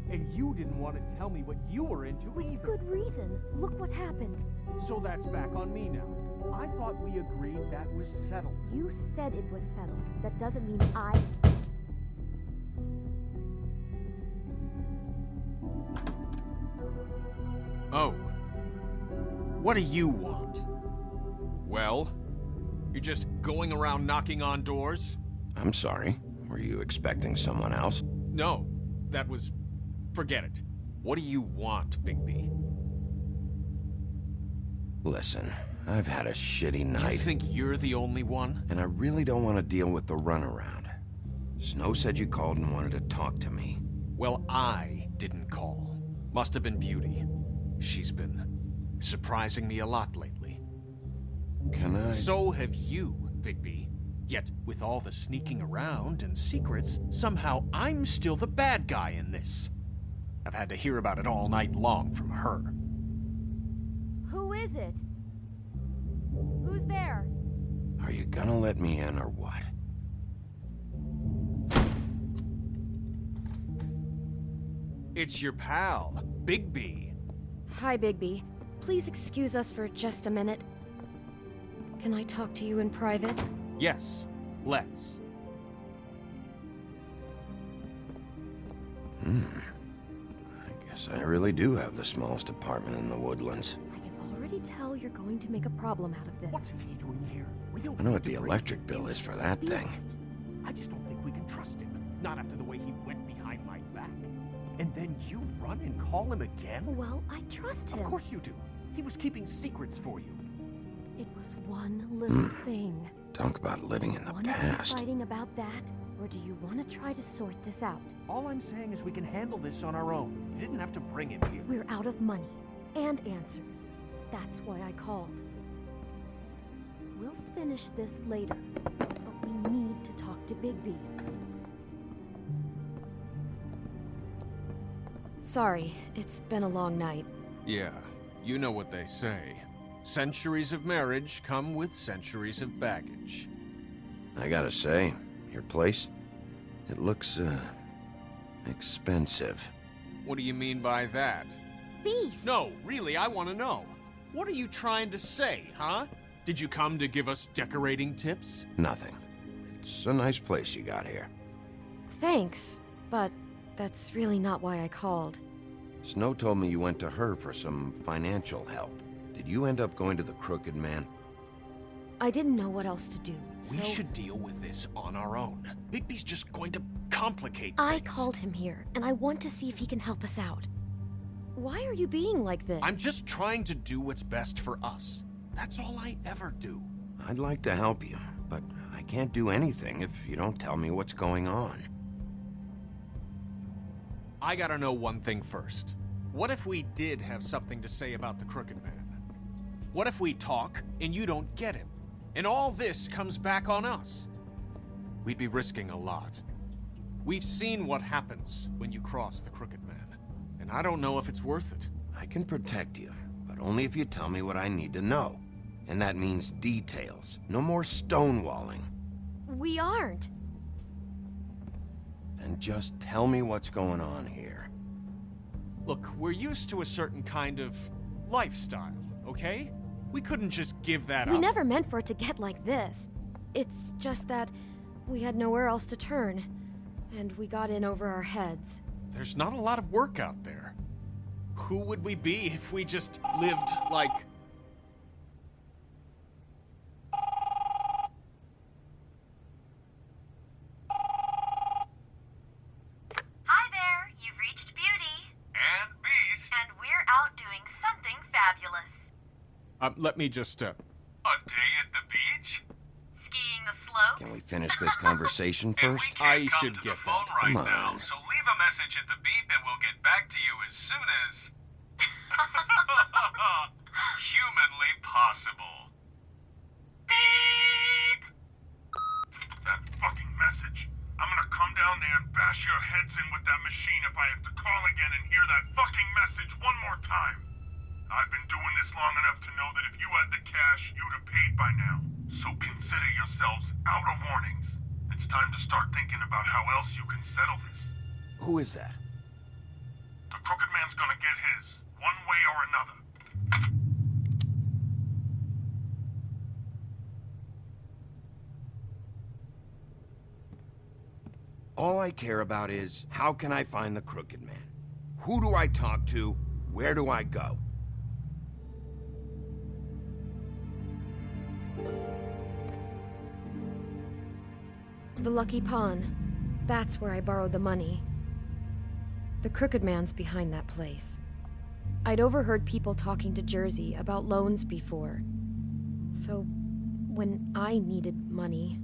And you didn't want to tell me what you were into either. Good reason. Look what happened. So that's back on me now. I thought we agreed that was settled. You said it was settled. That doesn't mean I... Oh. What do you want? Well? You're just going around knocking on doors? I'm sorry. Were you expecting someone else? No. That was... Forget it. What do you want, Bigby? Listen, I've had a shitty night. You think you're the only one? And I really don't want to deal with the runaround. Snow said you called and wanted to talk to me. Well, I didn't call. Must have been Beauty. She's been surprising me a lot lately. Can I... So have you, Bigby. Yet, with all the sneaking around and secrets, somehow I'm still the bad guy in this. I've had to hear about it all night long from her. Who is it? Who's there? Are you gonna let me in or what? It's your pal, Bigby. Hi, Bigby. Please excuse us for just a minute. Can I talk to you in private? Yes, let's. I guess I really do have the smallest apartment in the Woodlands. I can already tell you're going to make a problem out of this. What's he doing here? We don't I know what the electric bill is for that thing. I just don't think we can trust him. Not after the way he went behind my back. And then you run and call him again? Well, I trust him. Of course you do. He was keeping secrets for you. It was one little thing. Talk about living in the Want to keep past. fighting about that? Or do you want to try to sort this out? All I'm saying is we can handle this on our own. You didn't have to bring him here. We're out of money and answers. That's why I called. We'll finish this later, but we need to talk to Bigby. Sorry, it's been a long night. Yeah, you know what they say. Centuries of marriage come with centuries of baggage. I gotta say, your place, it looks, expensive. What do you mean by that? Beast! No, really, I want to know. What are you trying to say, huh? Did you come to give us decorating tips? Nothing. It's a nice place you got here. Thanks, but that's really not why I called. Snow told me you went to her for some financial help. Did you end up going to the Crooked Man? I didn't know what else to do, We so should deal with this on our own. Bigby's just going to complicate I things. called him here, and I want to see if he can help us out. Why are you being like this? I'm just trying to do what's best for us. That's all I ever do. I'd like to help you, but I can't do anything if you don't tell me what's going on. I gotta know one thing first. What if we did have something to say about the Crooked Man? What if we talk and you don't get him? And all this comes back on us? We'd be risking a lot. We've seen what happens when you cross the Crooked Man. And I don't know if it's worth it. I can protect you, but only if you tell me what I need to know. And that means details. No more stonewalling. We aren't. Then just tell me what's going on here. Look, we're used to a certain kind of lifestyle, okay? We couldn't just give that up. We never meant for it to get like this. It's just that we had nowhere else to turn, and we got in over our heads. There's not a lot of work out there. Who would we be if we just lived like... Hi there, you've reached Beauty. And Beast. And we're out doing something fabulous. let me just, A day at the beach? Skiing the slopes. Can we finish this conversation And we first? can't I come should to get the phone that. right Come now, on. so leave a message at the beep and we'll get back to you as soon as... humanly possible. Beep! That fucking message. I'm gonna come down there and bash your heads in with that machine if I have to call again and hear that fucking message one more time. I've been doing this long enough to know that if you had the cash, you'd have paid by now. So consider yourselves out of warnings. It's time to start thinking about how else you can settle this. Who is that? The Crooked Man's gonna get his, one way or another. All I care about is, how can I find the Crooked Man? Who do I talk to? Where do I go? The Lucky Pawn. That's where I borrowed the money. The Crooked Man's behind that place. I'd overheard people talking to Jersey about loans before. So, when I needed money,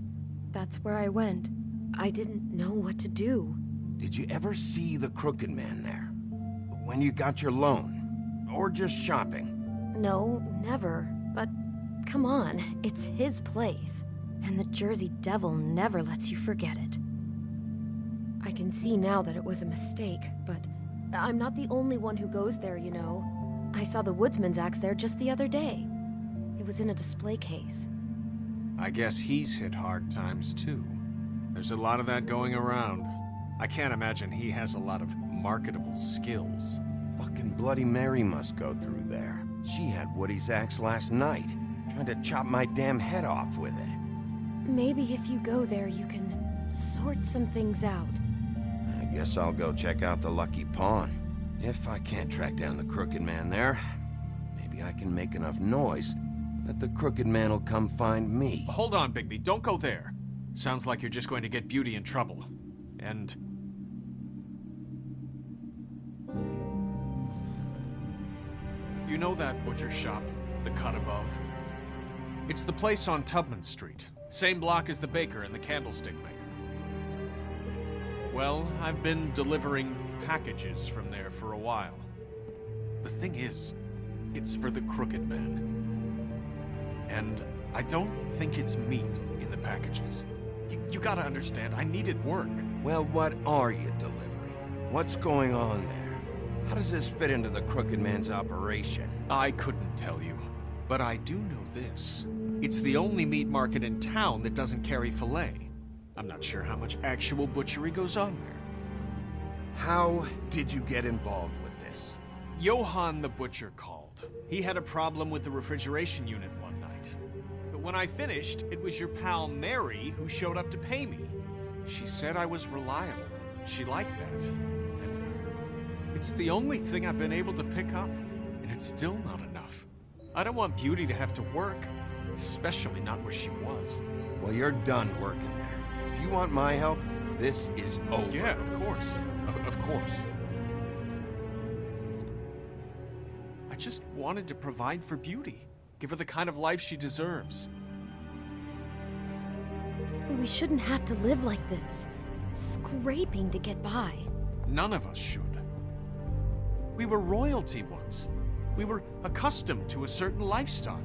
that's where I went. I didn't know what to do. Did you ever see the Crooked Man there? When you got your loan? Or just shopping? No, never. But come on, it's his place. And the Jersey Devil never lets you forget it. I can see now that it was a mistake, but I'm not the only one who goes there, you know. I saw the Woodsman's axe there just the other day. It was in a display case. I guess he's hit hard times too. There's a lot of that going around. I can't imagine he has a lot of marketable skills. Fucking Bloody Mary must go through there. She had Woody's axe last night, trying to chop my damn head off with it. Maybe if you go there, you can sort some things out. I guess I'll go check out the Lucky Pawn. If I can't track down the Crooked Man there, maybe I can make enough noise that the Crooked Man will come find me. Hold on, Bigby, don't go there. Sounds like you're just going to get Beauty in trouble. And... you know that butcher shop, the cut above? It's the place on Tubman Street. Same block as the baker and the candlestick maker. Well, I've been delivering packages from there for a while. The thing is, it's for the Crooked Man. And I don't think it's meat in the packages. You gotta understand, I needed work. Well, what are you delivering? What's going on there? How does this fit into the Crooked Man's operation? I couldn't tell you, but I do know this. It's the only meat market in town that doesn't carry filet. I'm not sure how much actual butchery goes on there. How did you get involved with this? Johann the butcher called. He had a problem with the refrigeration unit one night. But when I finished, it was your pal Mary who showed up to pay me. She said I was reliable. She liked that. And it's the only thing I've been able to pick up, and it's still not enough. I don't want Beauty to have to work, especially not where she was. Well, you're done working there. If you want my help, this is over. Yeah, of course. Of course. I just wanted to provide for Beauty. Give her the kind of life she deserves. We shouldn't have to live like this, scraping to get by. None of us should. We were royalty once. We were accustomed to a certain lifestyle.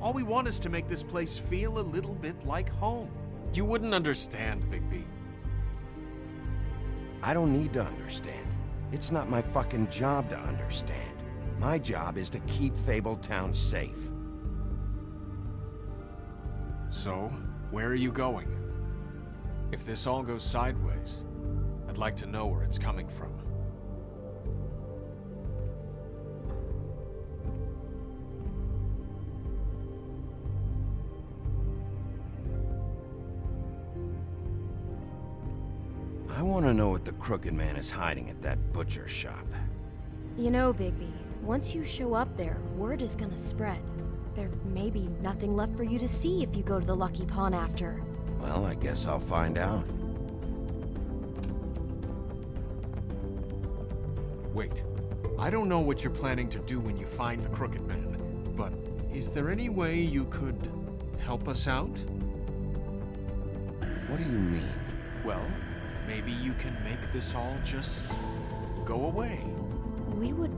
All we want is to make this place feel a little bit like home. You wouldn't understand, Bigby. I don't need to understand. It's not my fucking job to understand. My job is to keep Fabletown safe. So, where are you going? If this all goes sideways, I'd like to know where it's coming from. I want to know what the Crooked Man is hiding at that butcher shop. You know, Bigby, once you show up there, word is gonna spread. There may be nothing left for you to see if you go to the Lucky Pawn after. Well, I guess I'll find out. Wait, I don't know what you're planning to do when you find the Crooked Man, but is there any way you could help us out? What do you mean? Well, maybe you can make this all just go away. We would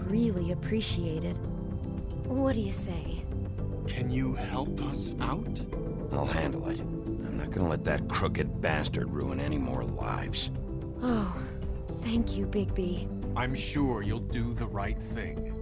really appreciate it. What do you say? Can you help us out? I'll handle it. I'm not gonna let that crooked bastard ruin any more lives. Oh, thank you, Bigby. I'm sure you'll do the right thing.